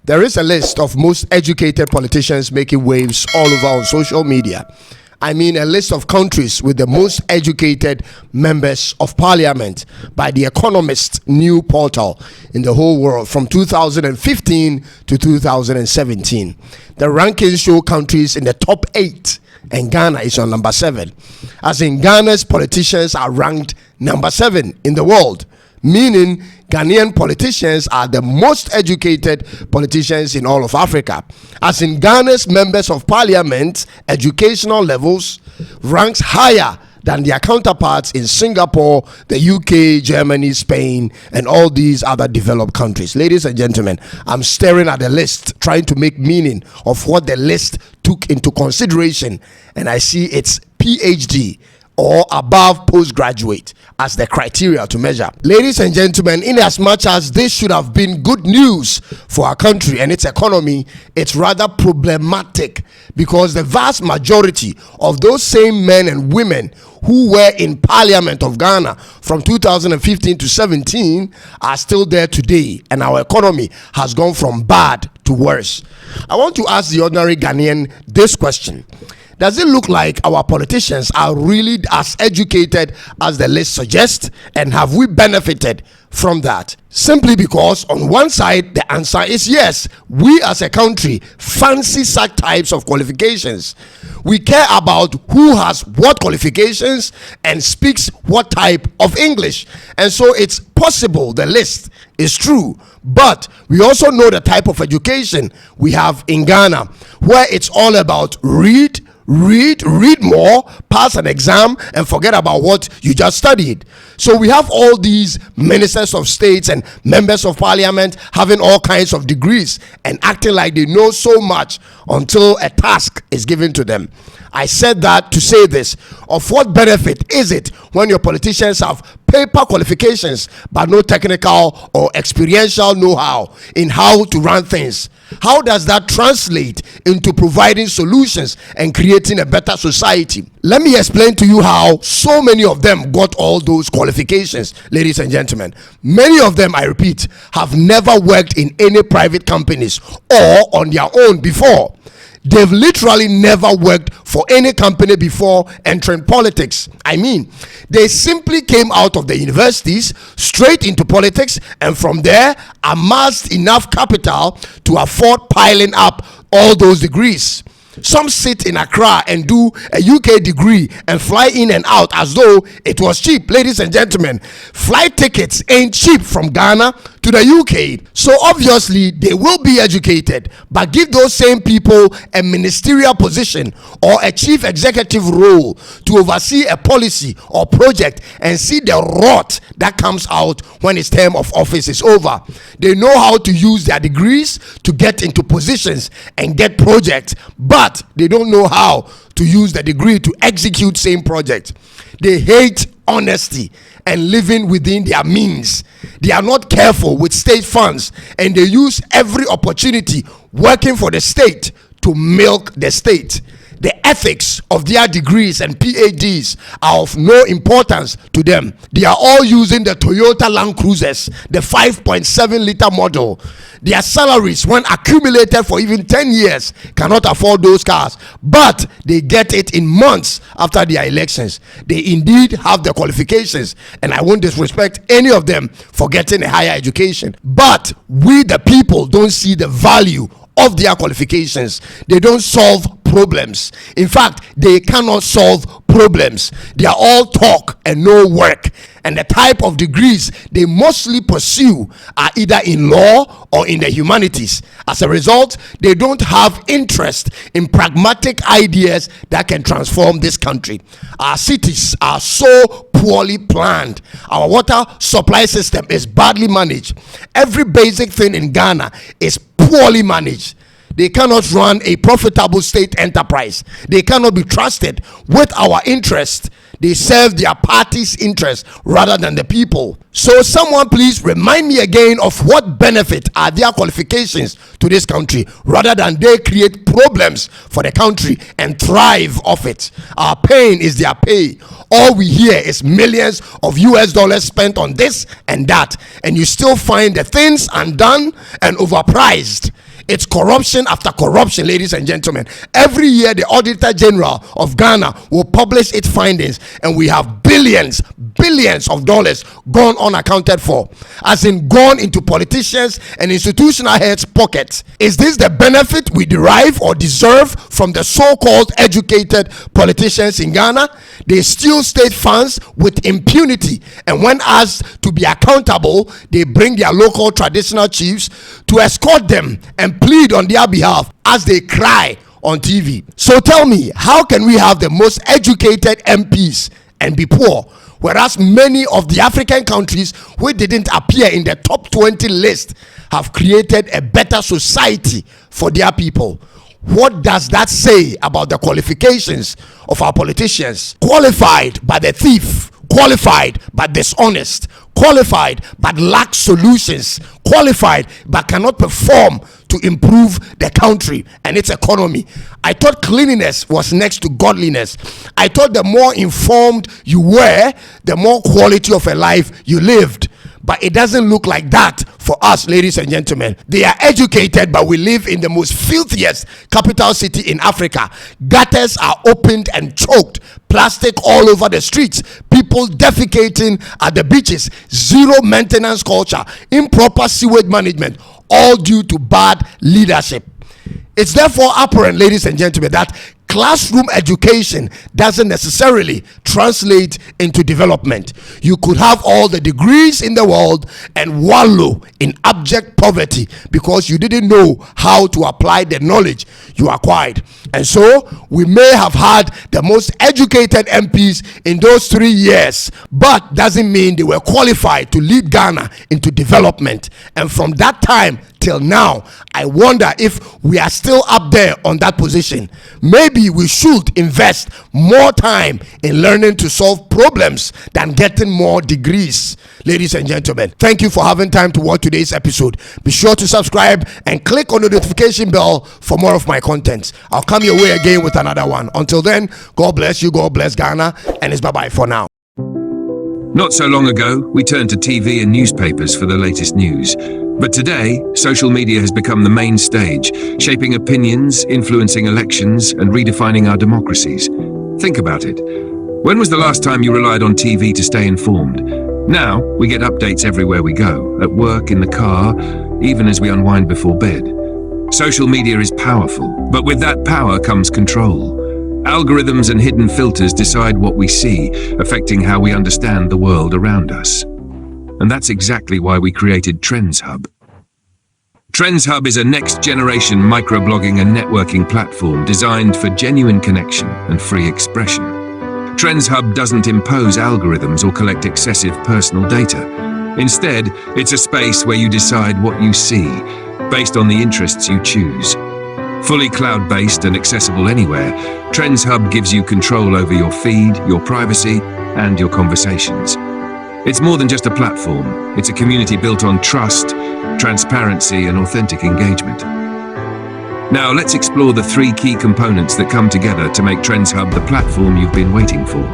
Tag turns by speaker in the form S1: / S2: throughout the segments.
S1: There is a list of most educated politicians making waves all over on social media. I mean, a list of countries with the most educated members of parliament by The Economist new portal in the whole world from 2015 to 2017. The rankings show countries in the top 8, and Ghana is on number 7. As in, Ghana's politicians are ranked number 7 in the world, meaning Ghanaian politicians are the most educated politicians in all of Africa. As in, Ghana's members of parliament educational levels ranks higher than their counterparts in Singapore, the UK, Germany, Spain, and all these other developed countries. Ladies and gentlemen, I'm staring at the list, trying to make meaning of what the list took into consideration, and I see it's PhD or above postgraduate as the criteria to measure. Ladies and gentlemen, in as much as this should have been good news for our country and its economy, it's rather problematic because the vast majority of those same men and women who were in Parliament of Ghana from 2015 to 17 are still there today, and our economy has gone from bad to worse. I want to ask the ordinary Ghanaian this question: does it look like our politicians are really as educated as the list suggests, and have we benefited from that? Simply because on one side the answer is yes, we as a country fancy such types of qualifications. We care about who has what qualifications and speaks what type of English, and so it's possible the list is true, but we also know the type of education we have in Ghana, where it's all about read more, pass an exam, and forget about what you just studied. So we have all these ministers of states and members of parliament having all kinds of degrees and acting like they know so much until a task is given to them. I said that to say this: of what benefit is it when your politicians have paper qualifications but no technical or experiential know-how in how to run things? How does that translate into providing solutions and creating a better society? Let me explain to you how so many of them got all those qualifications, ladies and gentlemen. Many of them, I repeat, have never worked in any private companies or on their own before. They've literally never worked for any company before entering politics. I mean, they simply came out of the universities straight into politics, and from there amassed enough capital to afford piling up all those degrees. Some sit in Accra and do a UK degree and fly in and out as though it was cheap. Ladies and gentlemen, flight tickets ain't cheap from Ghana to the UK. So obviously they will be educated, but give those same people a ministerial position or a chief executive role to oversee a policy or project and see the rot that comes out when its term of office is over. They know how to use their degrees to get into positions and get projects, but they don't know how to use the degree to execute same project. They hate honesty and living within their means. They are not careful with state funds, and they use every opportunity working for the state to milk the state. The ethics of their degrees and PhDs are of no importance to them. They are all using the Toyota Land Cruisers, the 5.7 liter model. Their salaries, when accumulated for even 10 years, cannot afford those cars, but they get it in months after their elections. They indeed have the qualifications, and I won't disrespect any of them for getting a higher education. But we, the people, don't see the value of their qualifications. They don't solve problems. In fact, they cannot solve problems. They are all talk and no work. And the type of degrees they mostly pursue are either in law or in the humanities. As a result, they don't have interest in pragmatic ideas that can transform this country. Our cities are so poorly planned. Our water supply system is badly managed. Every basic thing in Ghana is poorly managed. They cannot run a profitable state enterprise. They cannot be trusted with our interest. They serve their party's interest rather than the people. So someone please remind me again of what benefit are their qualifications to this country, rather than they create problems for the country and thrive off it. Our pain is their pay. All we hear is millions of US dollars spent on this and that, and you still find the things undone and overpriced. It's corruption after corruption, ladies and gentlemen. Every year, the Auditor General of Ghana will publish its findings, and we have billions of dollars gone unaccounted for, as in gone into politicians and institutional heads' pockets. Is this the benefit we derive or deserve from the so-called educated politicians in Ghana? They steal state funds with impunity, and when asked to be accountable, they bring their local traditional chiefs to escort them and plead on their behalf as they cry on TV. So tell me, how can we have the most educated MPs and be poor, whereas many of the African countries who didn't appear in the top 20 list have created a better society for their people? What does that say about the qualifications of our politicians? Qualified but the thief, qualified but dishonest, qualified but lack solutions, qualified but cannot perform to improve the country and its economy. I thought cleanliness was next to godliness. I thought the more informed you were, the more quality of a life you lived. But it doesn't look like that for us, ladies and gentlemen. They are educated, but we live in the most filthiest capital city in Africa. Gutters are opened and choked, plastic all over the streets, people defecating at the beaches, zero maintenance culture, improper sewage management, all due to bad leadership. It's therefore apparent, ladies and gentlemen, that classroom education doesn't necessarily translate into development. You could have all the degrees in the world and wallow in abject poverty because you didn't know how to apply the knowledge you acquired. And so we may have had the most educated MPs in those 3 years, but doesn't mean they were qualified to lead Ghana into development. And from that time till now, I wonder if we are still up there on that position. Maybe we should invest more time in learning to solve problems than getting more degrees. Ladies and gentlemen, thank you for having time to watch today's episode. Be sure to subscribe and click on the notification bell for more of my content. I'll come your way again with another one. Until then, God bless you, God bless Ghana, and it's bye-bye for now.
S2: Not so long ago, we turned to TV and newspapers for the latest news. But today, social media has become the main stage, shaping opinions, influencing elections, and redefining our democracies. Think about it. When was the last time you relied on TV to stay informed? Now, we get updates everywhere we go, at work, in the car, even as we unwind before bed. Social media is powerful, but with that power comes control. Algorithms and hidden filters decide what we see, affecting how we understand the world around us. And that's exactly why we created Trends Hub. Trends Hub is a next-generation microblogging and networking platform designed for genuine connection and free expression. Trends Hub doesn't impose algorithms or collect excessive personal data. Instead, it's a space where you decide what you see, based on the interests you choose. Fully cloud-based and accessible anywhere, Trends Hub gives you control over your feed, your privacy, and your conversations. It's more than just a platform. It's a community built on trust, transparency, and authentic engagement. Now, let's explore the 3 key components that come together to make Trends Hub the platform you've been waiting for.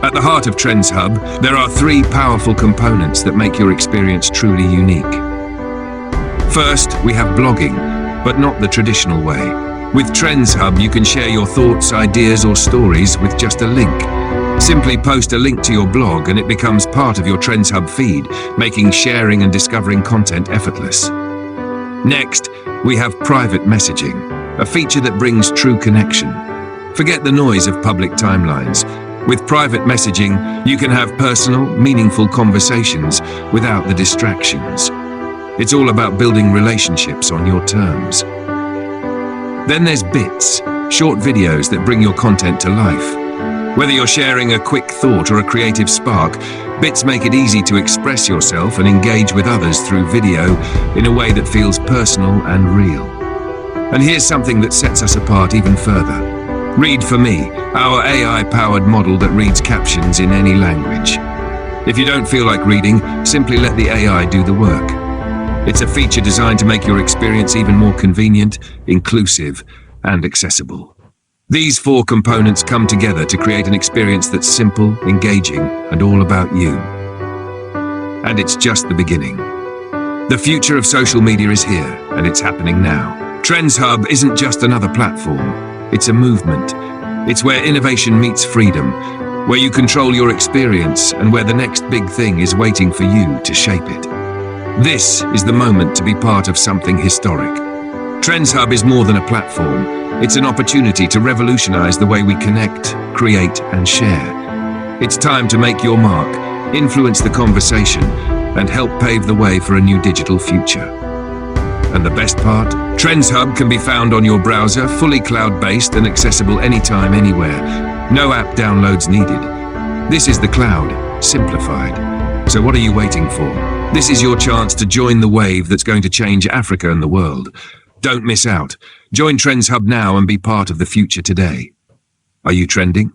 S2: At the heart of Trends Hub, there are 3 powerful components that make your experience truly unique. First, we have blogging, but not the traditional way. With Trends Hub, you can share your thoughts, ideas, or stories with just a link. Simply post a link to your blog and it becomes part of your Trends Hub feed, making sharing and discovering content effortless. Next, we have private messaging, a feature that brings true connection. Forget the noise of public timelines. With private messaging, you can have personal, meaningful conversations without the distractions. It's all about building relationships on your terms. Then there's bits, short videos that bring your content to life. Whether you're sharing a quick thought or a creative spark, bits make it easy to express yourself and engage with others through video in a way that feels personal and real. And here's something that sets us apart even further. Read For Me, our AI-powered model that reads captions in any language. If you don't feel like reading, simply let the AI do the work. It's a feature designed to make your experience even more convenient, inclusive, and accessible. These 4 components come together to create an experience that's simple, engaging, and all about you. And it's just the beginning. The future of social media is here. and it's happening now. Trends Hub isn't just another platform, it's a movement. It's where innovation meets freedom, where you control your experience and where the next big thing is waiting for you to shape it. This is the moment to be part of something historic. Trends Hub is more than a platform. It's an opportunity to revolutionize the way we connect, create, and share. It's time to make your mark, influence the conversation, and help pave the way for a new digital future. And the best part? Trends Hub can be found on your browser, fully cloud-based and accessible anytime, anywhere. No app downloads needed. This is the cloud, simplified. So what are you waiting for? This is your chance to join the wave that's going to change Africa and the world. Don't miss out. Join Trends Hub now and be part of the future today. Are you trending?